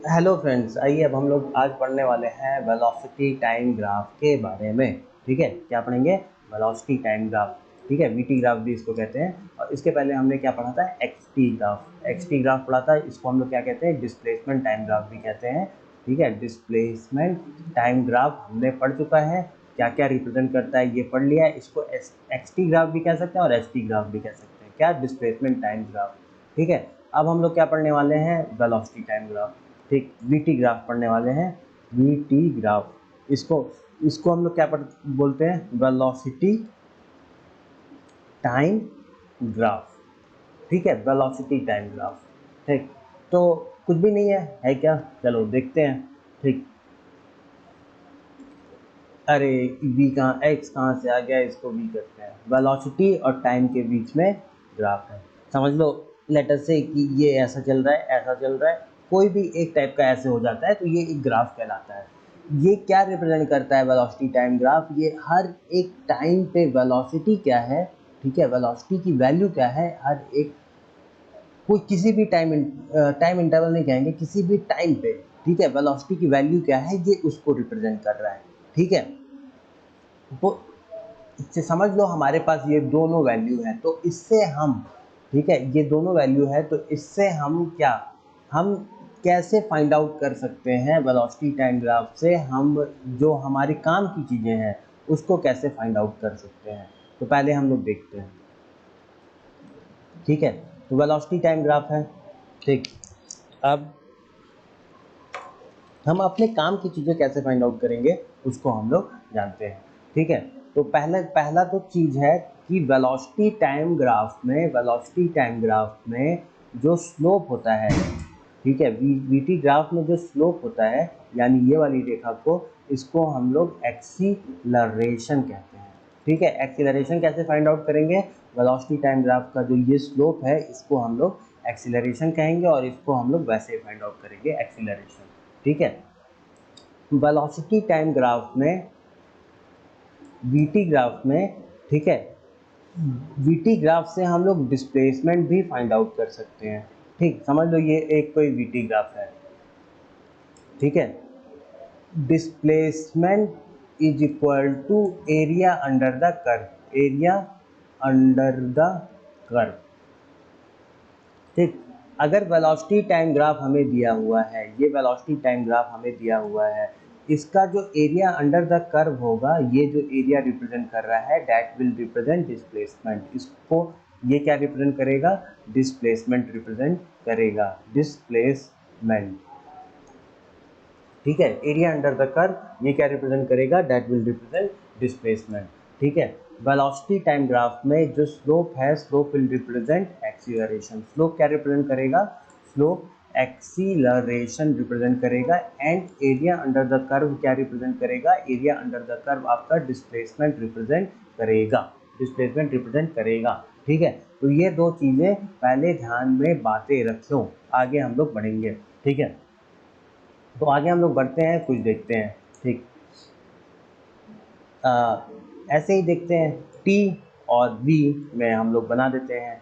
Hello friends, आइए अब हम लोग आज पढ़ने वाले हैं वेलोसिटी टाइम ग्राफ के बारे में। ठीक है, क्या पढ़ेंगे? Velocity time graph. ठीक है, वीटी ग्राफ भी इसको कहते हैं। और इसके पहले हमने क्या पढ़ा था? XT graph. एक्सटी ग्राफ पढ़ा था, इसको हम लोग क्या कहते हैं? डिस्प्लेसमेंट टाइम ग्राफ भी कहते हैं। ठीक है, डिस्प्लेसमेंट टाइम ग्राफ हमने पढ़ चुका है। क्या क्या रिप्रेजेंट करता है ये पढ़ लिया है। इसको एक्सटी ग्राफ भी कह सकते हैं और एसटी ग्राफ भी कह सकते हैं। क्या? Displacement time graph. ठीक है, अब हम लोग क्या पढ़ने वाले हैं? Velocity time graph. ठीक, वीटी ग्राफ पढ़ने वाले हैं। वीटी ग्राफ, इसको इसको हम लोग क्या बोलते हैं? Velocity time graph. ठीक है, वेलोसिटी टाइम ग्राफ। ठीक, तो कुछ भी नहीं है क्या? चलो देखते हैं। ठीक, अरे वी कहाँ, एक्स कहाँ से आ गया? इसको वी करते हैं। वेलोसिटी और टाइम के बीच में ग्राफ है, समझ लो। लेटर से कि ये ऐसा चल रहा है, ऐसा चल रहा है, कोई भी एक टाइप का ऐसे हो जाता है तो ये एक ग्राफ कहलाता है। ये क्या रिप्रेजेंट करता है? वेलोसिटी टाइम ग्राफ ये हर एक टाइम पे वेलोसिटी क्या है, ठीक है, वेलोसिटी की वैल्यू क्या है हर एक, कोई किसी भी टाइम इंटरवल नहीं कहेंगे, किसी भी टाइम पे, ठीक है, वेलोसिटी की वैल्यू क्या है ये उसको रिप्रेजेंट कर रहा है। ठीक है, तो इससे समझ लो हमारे पास ये दोनों वैल्यू है, तो इससे हम, ठीक है, ये दोनों वैल्यू है तो इससे हम क्या, हम कैसे फाइंड आउट कर सकते हैं वेलोसिटी टाइम ग्राफ से? हम जो हमारे काम की चीज़ें हैं उसको कैसे फाइंड आउट कर सकते हैं? तो पहले हम लोग देखते हैं। ठीक है, तो वेलोसिटी टाइम ग्राफ है। ठीक, अब हम अपने काम की चीज़ें कैसे फाइंड आउट करेंगे उसको हम लोग जानते हैं। ठीक है, तो पहला तो चीज़ है कि वेलोसिटी टाइम ग्राफ में, वेलोसिटी टाइम ग्राफ में जो स्लोप होता है, ठीक है, वीटी ग्राफ में जो स्लोप होता है, यानी ये वाली रेखा को, इसको हम लोग एक्सीलरेशन कहते हैं। ठीक है, एक्सीलरेशन कैसे फाइंड आउट करेंगे? वेलोसिटी टाइम ग्राफ का जो ये स्लोप है इसको हम लोग एक्सीलरेशन कहेंगे और इसको हम लोग वैसे फाइंड आउट करेंगे, एक्सीलरेशन। ठीक है, वेलोसिटी टाइम ग्राफ में, वीटी ग्राफ में, ठीक है, वीटी ग्राफ से हम लोग डिस्प्लेसमेंट भी फाइंड आउट कर सकते हैं। ठीक, समझ लो ये एक कोई वीटी ग्राफ है। ठीक है, displacement is equal to area under the curve, area under the curve. ठीक, अगर वेलोसिटी टाइम ग्राफ हमें दिया हुआ है, ये वेलोसिटी टाइम ग्राफ हमें दिया हुआ है, इसका जो एरिया अंडर द कर्व होगा, ये जो एरिया रिप्रेजेंट कर रहा है दैट विल रिप्रेजेंट डिस्प्लेसमेंट। इसको ये क्या रिप्रेजेंट करेगा? डिस्प्लेसमेंट रिप्रेजेंट करेगा, डिस्प्लेसमेंट। ठीक है, एरिया अंडर द कर्व ये क्या रिप्रेजेंट करेगा? That will represent displacement. ठीक है, वेलोसिटी टाइम ग्राफ में जो स्लोप है, slope will represent acceleration. Slope क्या रिप्रेजेंट करेगा? स्लोप एक्सीलरेशन रिप्रेजेंट करेगा। And area under the curve क्या रिप्रेजेंट करेगा? एरिया अंडर द कर्व आपका डिस्प्लेसमेंट रिप्रेजेंट करेगा, डिस्प्लेसमेंट रिप्रेजेंट करेगा। ठीक है, तो ये दो चीज़ें पहले ध्यान में बातें रखो, आगे हम लोग बढ़ेंगे। ठीक है, तो आगे हम लोग बढ़ते हैं, कुछ देखते हैं। ठीक, ऐसे ही देखते हैं। टी और वी में हम लोग बना देते हैं।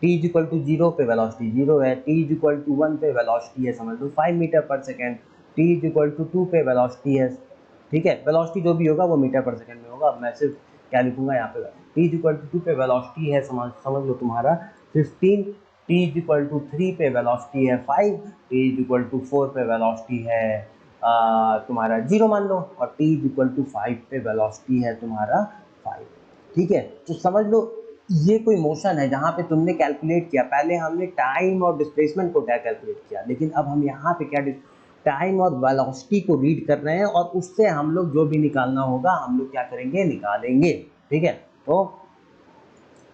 T is equal to zero पे वेलोसिटी जीरो है, टी इज इक्वल टू 1 पे वेलोसिटी है, समझ लो 5 metre per second, t is equal to 2 पे वेलोसिटी है। ठीक है, वेलोसिटी जो भी होगा वो मीटर पर सेकेंड में होगा। अब मैं सिर्फ क्या लिखूंगा यहाँ पे, टी इज इक्वल टू 2 पे वेलोसिटी है, समझ लो तुम्हारा 15, टी इज इक्वल टू 3 पे वेलोसिटी है 5, टी इज इक्वल टू 4 पे वेलोसिटी है तुम्हारा 0 मान लो, और टी इज इक्वल टू 5 पे वेलोसिटी है तुम्हारा 5। ठीक है, तो समझ लो ये कोई मोशन है जहाँ पे तुमने कैलकुलेट किया, पहले हमने टाइम और डिस्प्लेसमेंट को क्या कैलकुलेट किया, लेकिन अब हम यहाँ पे क्या, टाइम और वेलोसिटी को रीड कर रहे हैं और उससे हम लोग जो भी निकालना होगा हम लोग क्या करेंगे, निकालेंगे। ठीक है, तो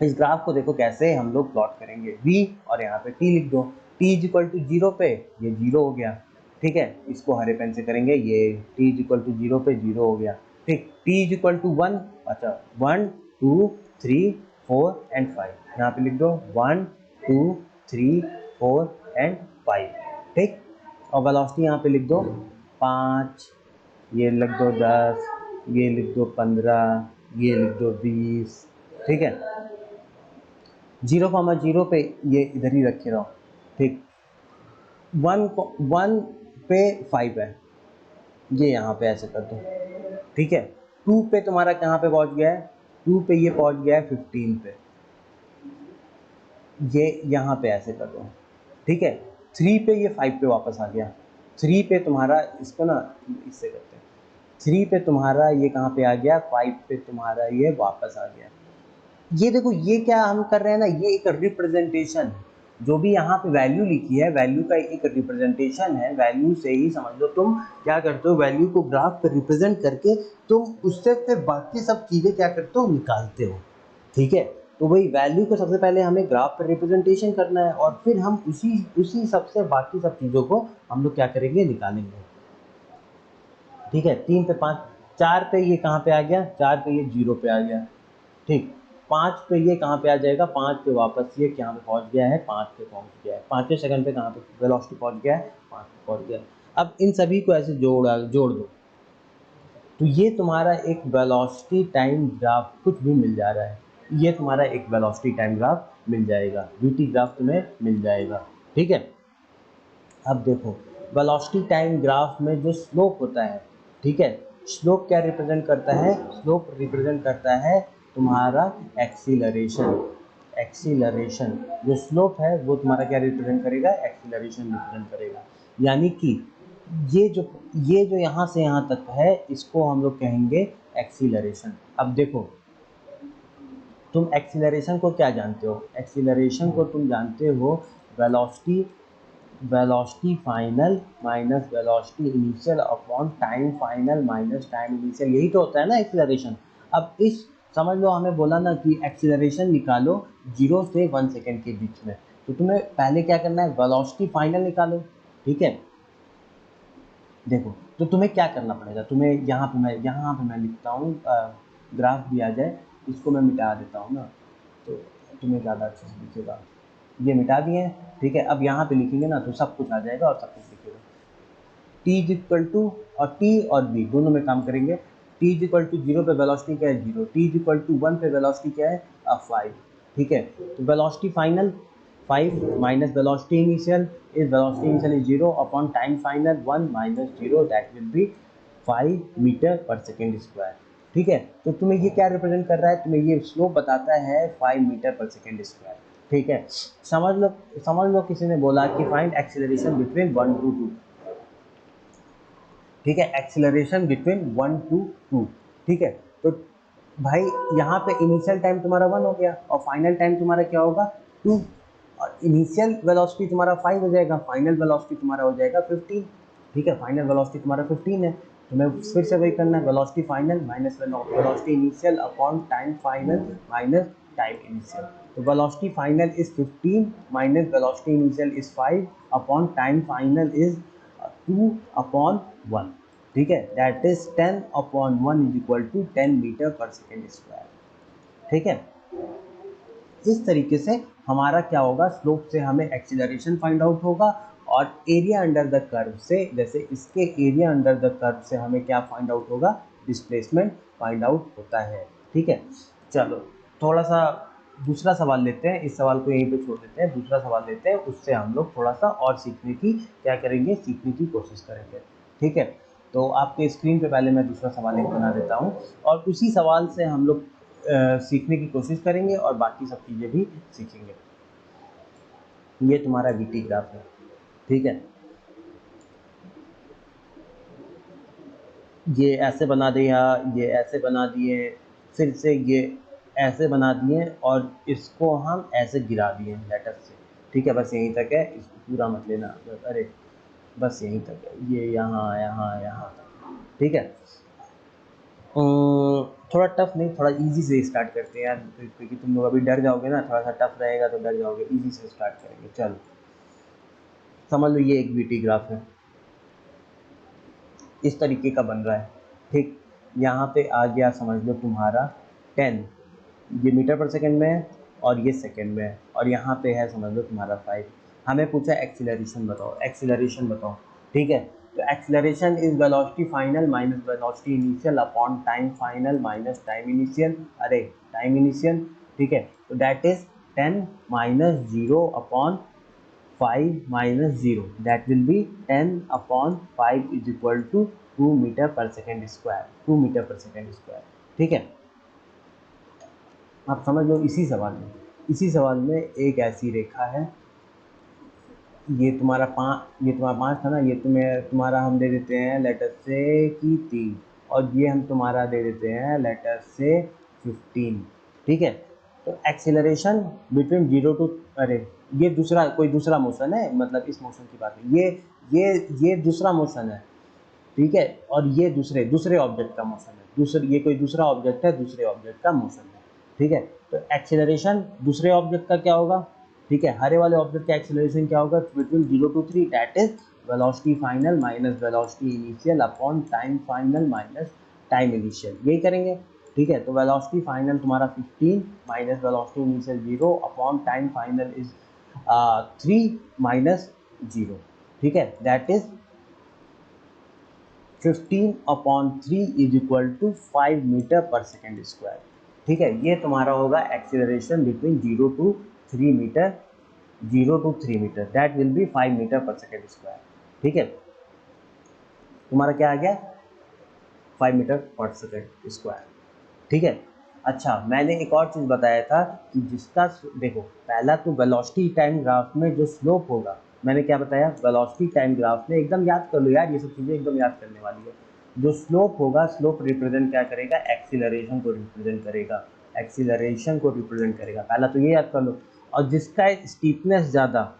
इस ग्राफ को देखो कैसे हम लोग प्लॉट करेंगे। v और यहाँ पे t लिख दो, t is equal to zero पे ये जीरो हो गया। ठीक है, इसको हरे पेन से करेंगे, ये t is equal to zero पे जीरो हो गया। ठीक, t इज इक्वल टू 1, अच्छा 1 2 3 4 एंड 5, यहाँ पे लिख दो 1 2 3 4 एंड 5। ठीक, और वेलोसिटी यहाँ पे लिख दो 5, ये लिख दो 10, ये लिख दो 15, ये लिख दो 20। ठीक है, 0,0 पे ये इधर ही रखे रहो। ठीक, 1 पे 5 है, ये यहाँ पे ऐसे कर दो, ठीक है। 2 पे तुम्हारा कहाँ पे पहुँच गया है, 2 पे ये पहुँच गया है 15 पे, ये यहाँ पे ऐसे कर दो, ठीक है। 3 पे ये 5 पे वापस आ गया, 3 पे तुम्हारा, इसको ना इससे करते हैं, 3 पे तुम्हारा ये कहाँ पे आ गया, 5 पे तुम्हारा ये वापस आ गया। ये देखो, ये क्या हम कर रहे हैं ना, ये एक रिप्रेजेंटेशन, जो भी यहाँ पे वैल्यू लिखी है, वैल्यू का एक रिप्रेजेंटेशन है। वैल्यू से ही समझ लो तुम क्या करते हो, वैल्यू को ग्राफ पे रिप्रेजेंट करके तुम उससे फिर बाकी सब चीज़ें क्या करते हो, निकालते हो, ठीक है। तो वही वैल्यू को सबसे पहले हमें ग्राफ पर रिप्रेजेंटेशन करना है, और फिर हम उसी उसी सबसे बाकी सब चीज़ों को हम लोग क्या करेंगे, निकालेंगे, ठीक है। 3 पे 5, 4 पे ये कहाँ पे आ गया, 4 पे ये 0 पे आ गया, ठीक। 5 पे ये कहाँ पे आ जाएगा, 5 पे वापस ये कहाँ पे पहुँच गया है, 5 पे पहुँच गया है, 5वें सेकंड पे कहाँ पे वेलोसिटी पहुँच गया है, 5 पे पहुँच गया है। अब इन सभी को ऐसे जोड़ दो, तो ये तुम्हारा एक वेलोसिटी टाइम ग्राफ कुछ भी मिल जा रहा है, ये तुम्हारा एक वेलोसिटी टाइम ग्राफ मिल जाएगा, वीटी ग्राफ तुम्हें मिल जाएगा, ठीक है। अब देखो, वेलोसिटी टाइम ग्राफ में जो स्लोप होता है, ठीक है, स्लोप क्या रिप्रेजेंट करता है, स्लोप रिप्रेजेंट करता है तुम्हारा एक्सीलरेशन, एक्सीलरेशन जो स्लोप है वो तुम्हारा क्या रिप्रेजेंट करेगा, एक्सीलरेशन रिप्रेजेंट करेगा। यानी कि ये जो यहाँ से यहाँ तक है, इसको हम लोग कहेंगे एक्सीलरेशन। अब देखो, तुम एक्सीलरेशन को क्या जानते हो, एक्सीलरेशन को तुम जानते हो velocity, velocity final minus velocity initial upon time final minus time initial, यही तो होता है ना एक्सीलरेशन। अब इस समझ लो, हमें बोला ना कि एक्सीलरेशन निकालो 0 से 1 सेकेंड के बीच में, तो तुम्हें पहले क्या करना है, वेलोसिटी फाइनल निकालो, ठीक है। देखो, तो तुम्हें क्या करना पड़ेगा, तुम्हें यहाँ पे मैं लिखता हूँ, ग्राफ भी आ जाए, इसको मैं मिटा देता हूँ ना, तो तुम्हें ज़्यादा अच्छे से दिखेगा। ये मिटा दिए हैं, ठीक है। अब यहाँ पे लिखेंगे ना तो सब कुछ आ जाएगा और सब कुछ लिखेगा। टी इज इक्वल टू, और टी और बी दोनों में काम करेंगे। टी इज इक्वल टू 0 पे वेलोसिटी क्या है, 0। टी इज इक्वल टू 1 पे वेलोसिटी क्या है, 5, ठीक है। तो velocity final 5 minus velocity initial is 0 upon time final 1 minus 0, that will be 5 metre per second square, ठीक है। तो तुम्हें ये क्या रिप्रेजेंट कर रहा है, तुम्हें ये स्लोप बताता है 5 मीटर पर सेकेंड स्क्वायर, ठीक है। समझ लो किसी ने बोला कि फाइंड एक्सीलरेशन बिटवीन 1 to 2, ठीक है, एक्सीलरेशन बिटवीन 1 to 2, ठीक है। तो भाई यहाँ पे इनिशियल टाइम तुम्हारा 1 हो गया और फाइनल टाइम तुम्हारा क्या होगा, 2, और इनिशियल वेलोसिटी तुम्हारा 5 हो जाएगा, फाइनल वेलोसिटी तुम्हारा हो जाएगा 15, ठीक है। फाइनल वेलोसिटी तुम्हारा 15 है, तो मैं फिर से वही करना है, velocity final minus velocity initial upon time final minus time initial. तो velocity final is 15 minus velocity initial is 5 upon time final is 2 upon 1, ठीक है। That is 10 upon 1 is equal to 10 metre per second square, ठीक है। इस तरीके से हमारा क्या होगा, स्लोप से हमें एक्सीलरेशन फाइंड आउट होगा, और एरिया अंडर द कर्व से, जैसे इसके एरिया अंडर द कर्व से हमें क्या फाइंड आउट होगा, डिस्प्लेसमेंट फाइंड आउट होता है, ठीक है। चलो थोड़ा सा दूसरा सवाल लेते हैं, इस सवाल को यहीं पे छोड़ देते हैं, दूसरा सवाल लेते हैं, उससे हम लोग थोड़ा सा और सीखने की क्या करेंगे, सीखने की कोशिश करेंगे, ठीक है। तो आपके स्क्रीन पे पहले मैं दूसरा सवाल एक बना देता हूँ, और उसी सवाल से हम लोग सीखने की कोशिश करेंगे और बाकी सब चीज़ें भी सीखेंगे। ये तुम्हारा वीटी ग्राफ है, ठीक है। ये ऐसे बना दिया, ये ऐसे बना दिए, फिर से ये ऐसे बना दिए, और इसको हम ऐसे गिरा दिए लेटर से, ठीक है। बस यहीं तक है, इसको पूरा मत लेना, अरे बस यहीं तक है, ये यहाँ यहाँ यहाँ तक, ठीक है। थोड़ा टफ नहीं, थोड़ा इजी से स्टार्ट करते हैं यार, क्योंकि तुम लोग अभी डर जाओगे ना, थोड़ा सा टफ रहेगा तो डर जाओगे, इजी से स्टार्ट करेंगे। चलो समझ लो, ये एक वीटी ग्राफ है, इस तरीके का बन रहा है, ठीक। यहाँ पे आ गया समझ लो तुम्हारा 10, ये मीटर पर सेकेंड में है और ये सेकेंड में है, और यहाँ पे है समझ लो तुम्हारा 5। हमें पूछा एक्सीलरेशन बताओ, एक्सीलरेशन बताओ, ठीक है। तो acceleration is velocity final minus velocity initial upon time final minus time initial, अरे टाइम इनिशियल, ठीक है। तो that is 10 minus 0 upon 5 minus 0 that will be 10/5 is equal to 2 metre per second square, 2 metre per second square. ठीक है, आप समझ लो इसी सवाल में एक ऐसी रेखा है, ये तुम्हारा 5 था ना, ये तुम्हारा हम दे देते हैं लेटर से कि 3, और ये हम तुम्हारा दे देते हैं लेटर से 15। ठीक है, तो एक्सीलरेशन बिटवीन 0 टू, अरे ये कोई दूसरा मोशन है, मतलब इस मोशन की बात है, ये दूसरा मोशन है। ठीक है, और ये दूसरे ऑब्जेक्ट का मोशन है, ये कोई दूसरा ऑब्जेक्ट है, दूसरे ऑब्जेक्ट का मोशन है। ठीक है, तो एक्सीलरेशन दूसरे ऑब्जेक्ट का क्या होगा, ठीक है, हरे वाले ऑब्जेक्ट का एक्सीलरेशन क्या होगा, between 0 to 3 that is velocity final minus velocity initial upon time final minus time initial, यही करेंगे। ठीक है, तो वेलोसिटी फाइनल तुम्हारा 15 minus velocity initial 0 upon time final is 3 minus 0। ठीक है, that is 15/3 is equal to 5 metre per second square. ठीक है, ये तुम्हारा होगा acceleration between 0 to 3 metre, 0 to 3 metre that will be 5 metre per second square. ठीक है, तुम्हारा क्या आ गया, 5 मीटर पर सेकेंड स्क्वायर। ठीक है, अच्छा मैंने एक और चीज़ बताया था कि जिसका, देखो पहला तो वेलोसिटी टाइम ग्राफ में जो स्लोप होगा, मैंने क्या बताया, वेलोसिटी टाइम ग्राफ में एकदम याद कर लो यार, ये सब चीज़ें एकदम याद करने वाली है। जो स्लोप होगा, स्लोप रिप्रेजेंट क्या करेगा, एक्सीलरेशन को रिप्रेजेंट करेगा, एक्सीलरेशन को रिप्रेजेंट करेगा, पहला तो ये याद कर लो। और जिसका स्टीपनेस ज़्यादा,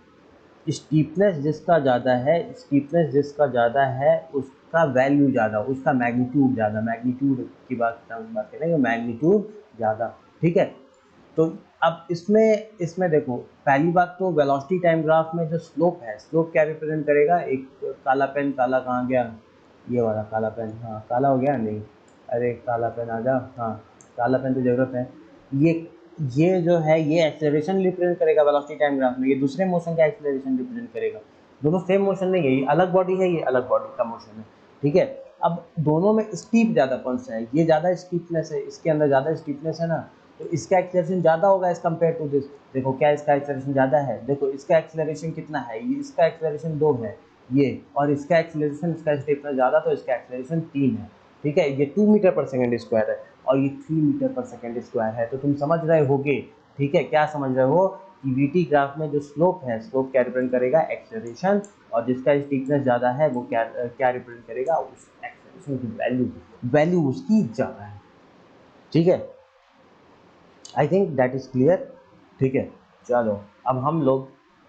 स्टीपनेस जिसका ज़्यादा है उसका वैल्यू ज़्यादा, उसका मैग्नीट्यूड ज़्यादा, मैग्नीट्यूड की बात करेंगे, मैग्नीट्यूड ज़्यादा। ठीक है, तो अब इसमें देखो, पहली बात तो वेलोसिटी टाइम ग्राफ में जो स्लोप है, स्लोप क्या रिप्रेजेंट करेगा, एक काला पेन, काला कहाँ गया, ये वाला काला पेन, हाँ काला हो गया नहीं, अरे काला पेन आ जा, हाँ काला पेन तो ज़रूरत है। ये जो है ये एक्सेलरेशन रिप्रेजेंट करेगा वेलोसिटी टाइम ग्राफ में, ये दूसरे मोशन का एक्सेलरेशन रिप्रेजेंट करेगा। दोनों सेम मोशन नहीं है, ये अलग बॉडी है, ये अलग बॉडी का मोशन है। ठीक है, अब दोनों में स्टीप ज़्यादा कौन सा है, ये ज़्यादा स्टीपनेस है, इसके अंदर ज़्यादा स्टीपनेस है ना, तो इसका एक्सेलरेशन ज़्यादा होगा एज कम्पेयर टू दिस। देखो क्या इसका एक्सेलरेशन ज़्यादा है, देखो इसका एक्सेलरेशन कितना है, ये इसका एक्सेलरेशन 2 है ये, और इसका एक्सेलरेशन, इसका स्टीपनेस ज़्यादा, तो इसका एक्सेलरेशन 3 है। ठीक है, ये 2 मीटर पर सेकेंड स्क्वायर है और ये 3 मीटर पर सेकेंड स्क्वायर है, तो तुम समझ रहे होगे। ठीक है, क्या समझ रहे हो कि वीटी ग्राफ में जो स्लोप है, स्लोप क्या रिप्रेजेंट करेगा, एक्सेलरेशन, और जिसका स्टीपनेस ज़्यादा है वो क्या रिप्रेजेंट करेगा, उस एक्सेलरेशन की वैल्यू उसकी ज़्यादा है। ठीक है, I think that is clear. ठीक है, चलो अब हम लोग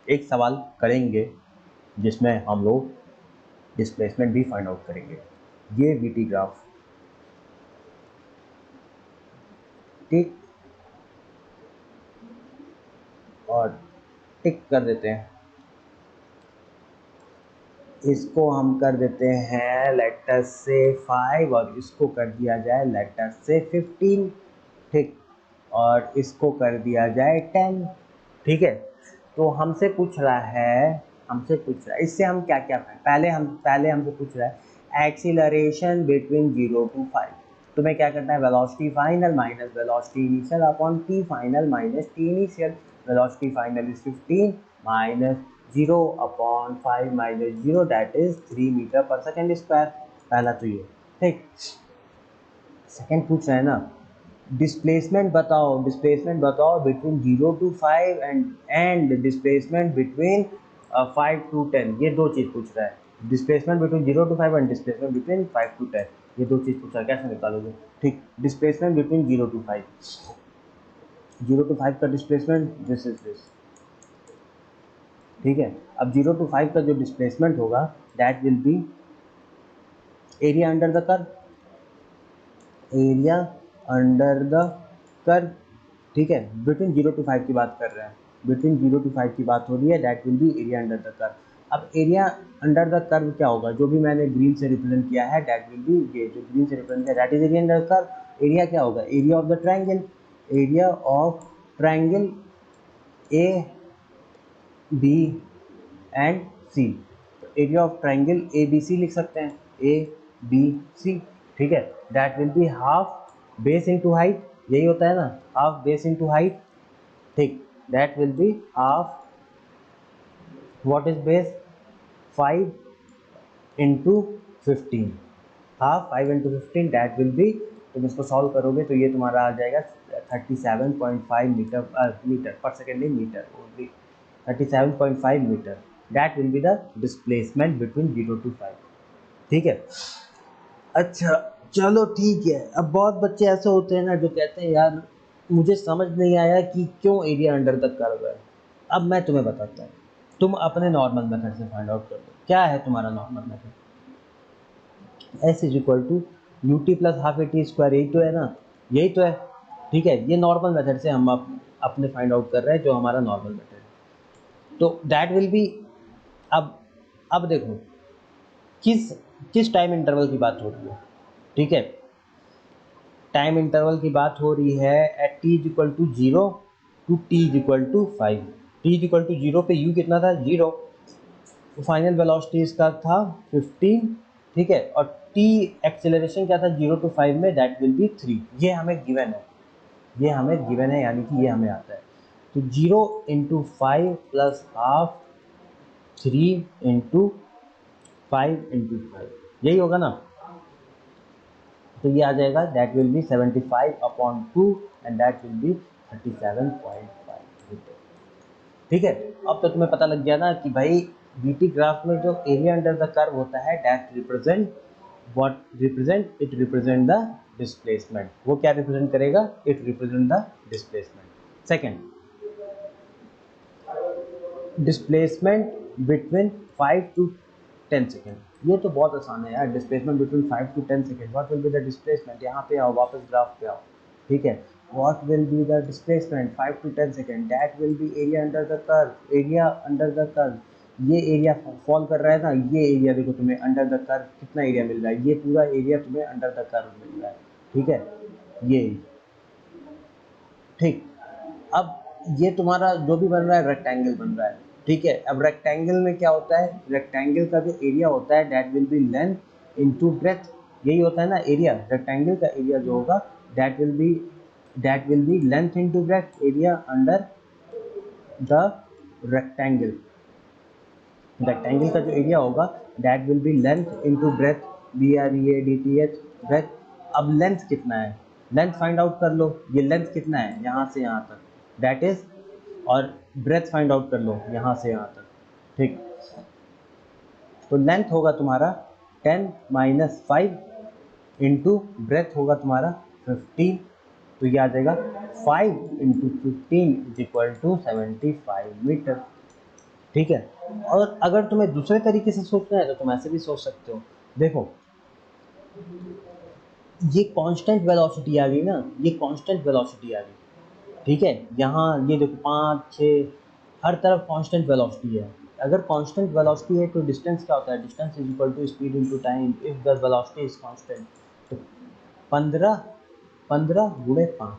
एक सवाल करेंगे जिसमें हम लोग डिस्प्लेसमेंट भी फाइंड आउट करेंगे। ये वीटी ग्राफ, ठीक, और टिक कर देते हैं, इसको हम कर देते हैं लेटर से 5 और इसको कर दिया जाए लेटर से 15। ठीक, और इसको कर दिया जाए 10। ठीक है, तो हमसे पूछ रहा है इससे हम क्या क्या पहले हमसे पूछ रहा है एक्सीलरेशन बिटवीन 0 to 5। तुम्हें क्या करना है, velocity final minus velocity initial upon t final minus t initial. Velocity final is 15 minus 0/5 minus 0 that is 3 metre per second square. पहला तो ये, ठीक। सेकेंड पूछ रहा है ना, डिस्प्लेसमेंट बताओ between 0 to 5 and displacement between 5 to 10। ये दो चीज़ पूछ रहा है, displacement between 0 to 5 and displacement between 5 to 10, ये दो चीज़ पूछ रहा है, कैसे निकालोगे। ठीक, डिस्प्लेसमेंट बिटवीन 0 to 5, 0 to 5 का डिस्प्लेसमेंट दिस इज दिस। ठीक है, अब 0 to 5 का जो डिस्प्लेसमेंट होगा that will be area under the curve, area under the curve. ठीक है, बिटवीन 0 to 5 की बात कर रहे हैं, बिटवीन 0 to 5 की बात हो रही है, that will be area under the curve. अब एरिया अंडर द कर्व क्या होगा, जो भी मैंने ग्रीन से रिप्रेजेंट किया है दैट विल बी, ये जो ग्रीन से रिप्रेजेंट किया that is area under the curve. Area क्या होगा, area of the triangle, area of triangle A B and C. Area of triangle A B C लिख सकते हैं, ए बी सी। ठीक है, that will be half base into height, यही होता है ना, हाफ बेस इंटू हाइट। ठीक, that will be half what is base 5 into 15, half 5 into 15 that will B, तुम इसको सॉल्व करोगे तो ये तुम्हारा आ जाएगा 37.5 मीटर पर सेकेंड, नहीं metre, only 37.5 metre. That will be the displacement between 0 to 5। ठीक है, अच्छा चलो ठीक है। अब बहुत बच्चे ऐसे होते हैं ना जो कहते हैं यार मुझे समझ नहीं आया कि क्यों एरिया अंडर द कर्व है। अब मैं तुम्हें बताता हूँ, तुम अपने नॉर्मल मेथड से फाइंड आउट कर दो। क्या है तुम्हारा normal method? S is equal to u t plus half a t square, यही तो है ना, यही तो है। ठीक है, ये नॉर्मल मेथड से हम अपने फाइंड आउट कर रहे हैं जो हमारा नॉर्मल मेथड है। तो दैट विल बी, अब देखो किस किस टाइम इंटरवल की बात हो रही है। ठीक है, टाइम इंटरवल की बात हो रही है at t is equal to 0 to t is equal to 5। T is equal to 0 पे यू कितना था? 0। तो फाइनल वेलोसिटी इसका था 15। ठीक है, और टी एक्सेलरेशन क्या था 0 to 5 में? That will B 3। ये हमें गिवन है, ये हमें गिवन है, यानी कि ये हमें आता है। तो 0 into 5 plus half 3 into 5 into 5, यही होगा ना। तो ये आ जाएगा that will be 75/2 and that will be 37.5 metre. ठीक है, अब तो तुम्हें पता लग गया ना कि भाई बीटी ग्राफ में जो एरिया अंडर द कर्व होता है that represent what represent, it represent the displacement. वो क्या रिप्रेजेंट करेगा? It represent the displacement. Second, displacement between 5 to 10 second. ये तो बहुत आसान है यार, displacement between 5 to 10 second. What will be the displacement? यहाँ पे आओ, वापस ग्राफ पे आओ। ठीक है, what will be the displacement 5 to 10 second? That will be area under the curve, area under the curve. ये एरिया फॉल कर रहा है ना, ये एरिया देखो तुम्हें अंडर द कर्व कितना एरिया मिल रहा है, ये पूरा एरिया तुम्हें अंडर द कर्व मिल रहा है। ठीक है, ये ठीक। अब ये तुम्हारा जो भी बन रहा है रेक्टेंगल बन रहा है। ठीक है, अब रेक्टेंगल में क्या होता है? रेक्टेंगल का जो एरिया होता है that will be length into breath. यही होता है ना एरिया, रेक्टेंगल का एरिया जो होगा that will be length into breadth, area under the rectangle. Rectangle का जो एरिया होगा that will be length into breadth, BREADTH, breadth. अब लेंथ कितना है? लेंथ फाइंड आउट कर लो, ये लेंथ कितना है यहाँ से यहाँ तक, दैट इज, और ब्रेथ फाइंड आउट कर लो यहाँ से यहाँ तक। ठीक, तो लेंथ होगा तुम्हारा 10 माइनस 5 इंटू ब्रेथ होगा तुम्हारा 15। तो ये आ जाएगा 5 into 15 is equal to 75 metre. ठीक है, और अगर तुम्हें दूसरे तरीके से सोचना है तो तुम ऐसे भी सोच सकते हो। देखो ये कांस्टेंट वेलोसिटी आ गई ना, ये कांस्टेंट वेलोसिटी आ गई। ठीक है, यहाँ ये देखो 5 6 हर तरफ कांस्टेंट वेलोसिटी है। अगर कांस्टेंट वेलोसिटी है तो डिस्टेंस क्या होता है? Distance is equal to speed into time if the velocity is constant. तो 15 गुणे 5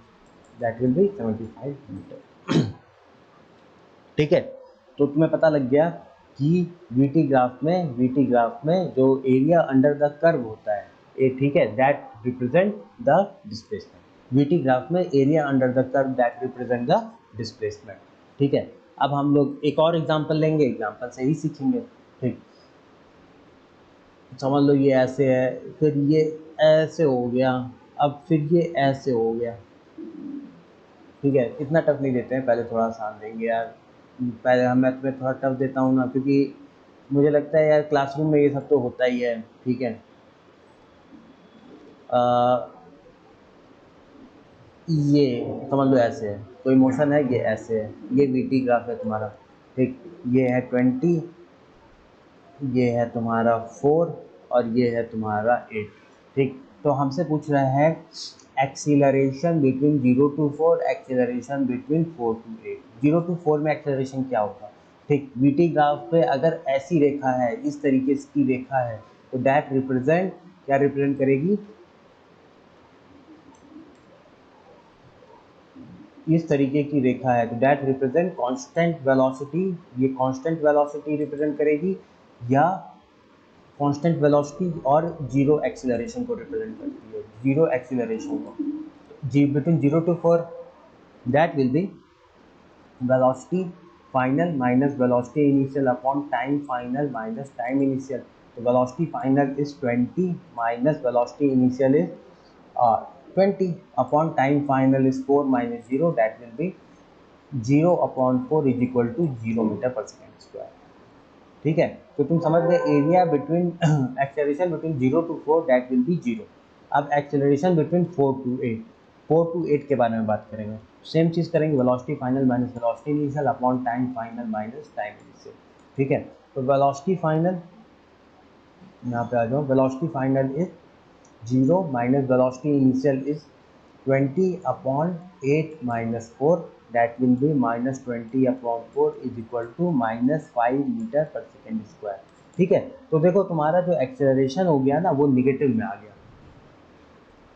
दैट विल बी 75 मीटर। ठीक है, तो तुम्हें पता लग गया कि वीटी ग्राफ में जो एरिया अंडर द कर्व होता है, ये ठीक है, that represent the displacement. VT graph में area under the curve that represent the displacement. ठीक है, अब हम लोग एक और एग्जांपल लेंगे, एग्जांपल से ही सीखेंगे। ठीक, समझ लो ये ऐसे है, फिर ये ऐसे हो गया, अब फिर ये ऐसे हो गया। ठीक है, इतना टफ नहीं देते हैं, पहले थोड़ा आसान देंगे यार। पहले मैं तुम्हें थोड़ा टफ देता हूँ ना, क्योंकि मुझे लगता है यार क्लासरूम में ये सब तो होता ही है। ठीक है, ये समझ लो ऐसे है, कोई मोशन है, ये ऐसे है, ये वीटी ग्राफ है तुम्हारा। ठीक, ये है 20, ये है तुम्हारा 4 और ये है तुम्हारा 8। ठीक, तो हमसे पूछ रहा है acceleration between 0 to 4, acceleration between 4 to 8। 0 to 4 में एक्सीलरेशन क्या होगा? ठीक, वीटी ग्राफ पे अगर ऐसी रेखा है, इस तरीके की रेखा है, तो दैट रिप्रेजेंट, क्या रिप्रेजेंट करेगी? इस तरीके की रेखा है तो दैट रिप्रेजेंट कांस्टेंट वेलोसिटी। ये कांस्टेंट वेलोसिटी रिप्रेजेंट करेगी, या कांस्टेंट वेलोसिटी और जीरो एक्सीलरेशन को रिप्रेजेंट करती है। जीरो एक्सीलरेशन को जी between 0 to 4 that will be velocity final minus velocity initial upon time final minus time initial. तो velocity final is 20 minus velocity initial is 20 upon time final is 4 minus 0, that will be 0 upon 4 is equal to 0 metre per second square. ठीक है, तो तुम समझ गए area between acceleration between 0 to 4 that will be 0। अब acceleration between 4 to 8, 4 to 8 के बारे में बात करेंगे। सेम चीज़ करेंगे, velocity final minus velocity initial upon time final minus time initial. ठीक है, तो वेलोसिटी फाइनल यहाँ पे आ जाओ, velocity final is 0 minus velocity initial is 20 upon 8 minus 4, that will be minus 20 upon 4 is equal to minus 5 metre per second square. ठीक है, तो देखो तुम्हारा जो एक्सेलरेशन हो गया ना वो निगेटिव में आ गया।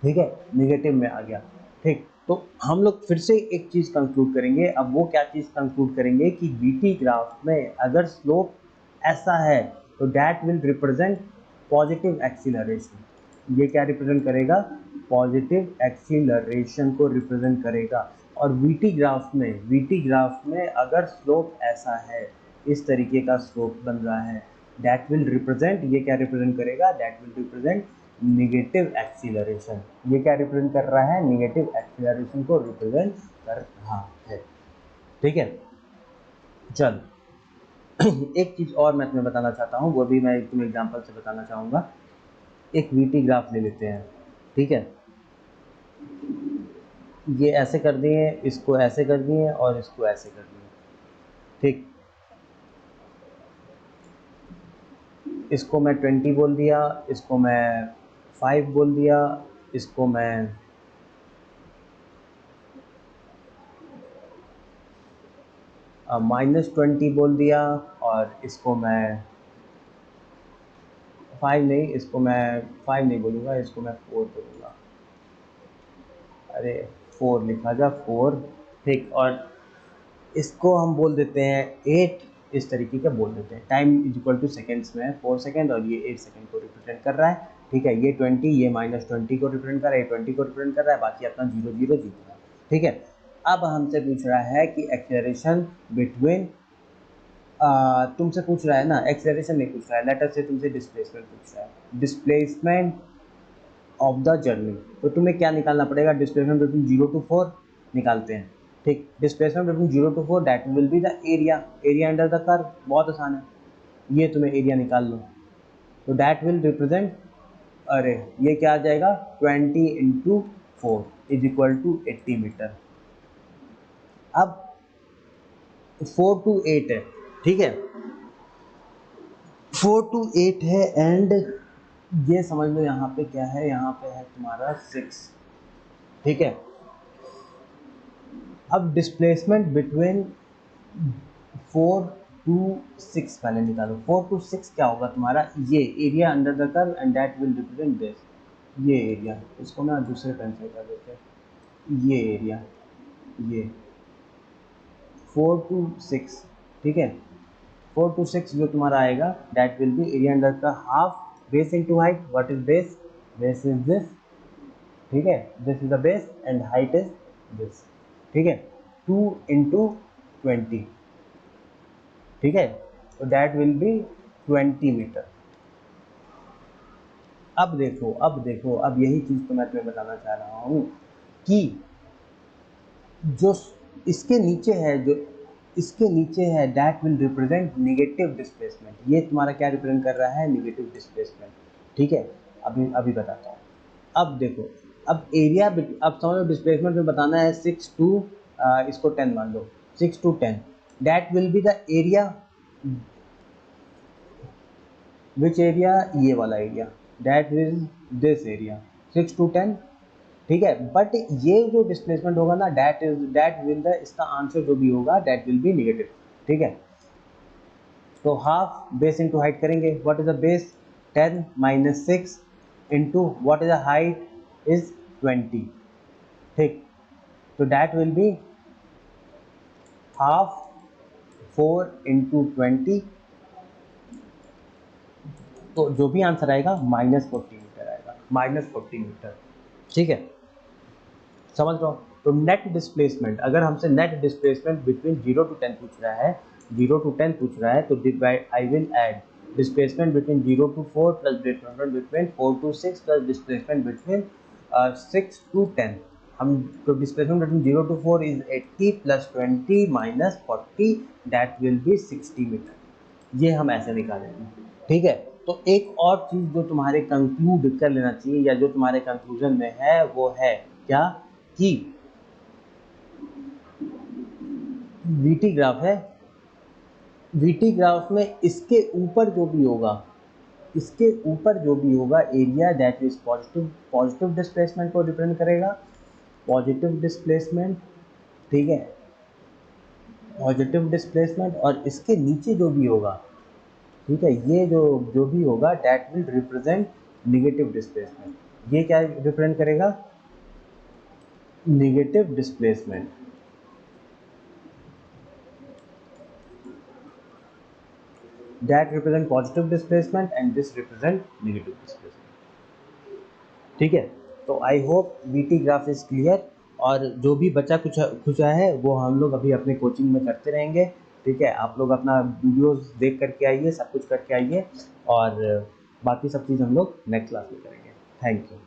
ठीक है, निगेटिव में आ गया। ठीक, तो हम लोग फिर से एक चीज़ कंक्लूड करेंगे। अब वो क्या चीज़ कंक्लूड करेंगे कि वीटी ग्राफ में अगर स्लोप ऐसा है तो that will represent positive acceleration. ये क्या रिप्रेजेंट करेगा? पॉजिटिव एक्सीलरेशन को रिप्रेजेंट करेगा। और वीटी ग्राफ में अगर स्लोप ऐसा है, इस तरीके का स्लोप बन रहा है, दैट विल रिप्रेजेंट, ये क्या रिप्रेजेंट करेगा? That will represent negative acceleration. ये क्या रिप्रेजेंट कर रहा है? निगेटिव एक्सीलरेशन को रिप्रेजेंट कर रहा है। ठीक है, चल एक चीज़ और मैं तुम्हें बताना चाहता हूँ, वो भी मैं तुम्हें एग्जांपल से बताना चाहूँगा। एक वीटी ग्राफ ले लेते हैं। ठीक है, ये ऐसे कर दिए, इसको ऐसे कर दिए और इसको ऐसे कर दिए। ठीक, इसको मैं 20 बोल दिया, इसको मैं 5 बोल दिया, इसको मैं -20 बोल दिया, और इसको मैं 5 नहीं, इसको मैं 5 नहीं बोलूँगा, इसको मैं 4 बोलूँगा। अरे 4 लिखा जा, 4। ठीक, और इसको हम बोल देते हैं 8, इस तरीके का बोल देते हैं। Time is equal two seconds में 4 सेकेंड और ये 8 सेकेंड को रिप्रेजेंट कर रहा है। ठीक है, ये 20, ये -20 को रिप्रेजेंट कर रहा है, ये 20 को रिप्रेजेंट कर रहा है, बाकी अपना 0 0 जीत रहा है। ठीक है, अब हमसे पूछ रहा है कि एक्सेलरेशन बिटवीन, तुमसे पूछ रहा है ना, एक्सेलरेशन नहीं पूछ रहा है, लेटर से तुमसे डिस्प्लेसमेंट पूछ रहा है, डिस्प्लेसमेंट ऑफ द जर्नी। तो तुम्हें क्या निकालना पड़ेगा? डिस्प्लेसमेंट बिटवीन 0 to 4 निकालते हैं। ठीक, displacement between 0 to 4 that will be the area, area under the curve. बहुत आसान है, ये तुम्हें एरिया निकाल लो। तो दैट विल रिप्रेजेंट, अरे ये क्या आ जाएगा? 20 into 4 is equal to 80 metre. अब 4 to 8 है। ठीक है, 4 to 8 है, एंड ये समझ लो यहाँ पे क्या है, यहाँ पे है तुम्हारा 6। ठीक है, अब डिस्प्लेसमेंट बिटवीन 4 to 6 पहले निकालो। 4 to 6 क्या होगा तुम्हारा? ये area under the curve and that will represent this, ये एरिया। इसको ना दूसरे पेन से कर देते हैं, ये एरिया, ये 4 to 6। ठीक है, 4 to 6 जो तुम्हारा आएगा that will be area under का half base into height. What is base? Base is this. ठीक है, this is the base and height is this. ठीक है, 2 इंटू 20। ठीक है, तो दैट विल बी 20 मीटर। अब यही चीज़ तो मैं तुम्हें बताना चाह रहा हूँ कि जो इसके नीचे है, जो इसके नीचे है, that will represent negative displacement. ये तुम्हारा क्या रिप्रेजेंट कर रहा है? Negative displacement. ठीक है, अभी अभी बताता हूँ। अब देखो, अब एरिया, अब समझ लो डिस्प्लेसमेंट में बताना है 6 to, इसको 10 मान लो, 6 to 10, that will be the area. Which area? ये वाला area, that is this area, 6 to 10। ठीक है, बट ये जो डिस्प्लेसमेंट होगा ना, दैट विल द, इसका आंसर जो भी होगा दैट विल बी निगेटिव। ठीक है, तो हाफ बेस इंटू हाइट करेंगे। What is the base? 10 minus 6 into what is the height is 20। ठीक, तो that will be half 4 into 20, तो जो भी आंसर आएगा -40 मीटर आएगा, -40 मीटर। ठीक है, समझ रहे हो? तो नेट डिस्प्लेसमेंट, अगर हमसे नेट डिस्प्लेसमेंट बिटवीन 0 to 10 पूछ रहा है, 0 to 10 पूछ रहा है, तो I will add displacement between 0 to 4 plus displacement between 4 to 6 plus displacement between 6 to 10। हम तो displacement between 0 to 4 is 80 plus 20 minus 40, that will be 60 metre. ये हम ऐसे निकालेंगे, ठीक है। तो एक और चीज़ जो तुम्हारे कंक्लूड कर लेना चाहिए या जो तुम्हारे कंक्लूजन में है वो है क्या, कि वीटी ग्राफ है, वीटी ग्राफ में इसके ऊपर जो भी होगा, इसके ऊपर जो भी होगा area that is positive displacement को रिप्रेजेंट करेगा, पॉजिटिव डिस्प्लेसमेंट, ठीक है, पॉजिटिव डिस्प्लेसमेंट। और इसके नीचे जो भी होगा, ठीक है, ये जो भी होगा that will represent negative displacement. ये क्या रिप्रेजेंट करेगा, negative displacement. That represent positive displacement and this represent negative displacement, ठीक है। तो I hope VT graph is clear, और जो भी बचा कुछ है वो हम लोग अभी अपने कोचिंग में करते रहेंगे, ठीक है। आप लोग अपना वीडियोस देख करके आइए, सब कुछ करके आइए, और बाकी सब चीज़ हम लोग नेक्स्ट क्लास में करेंगे। Thank you.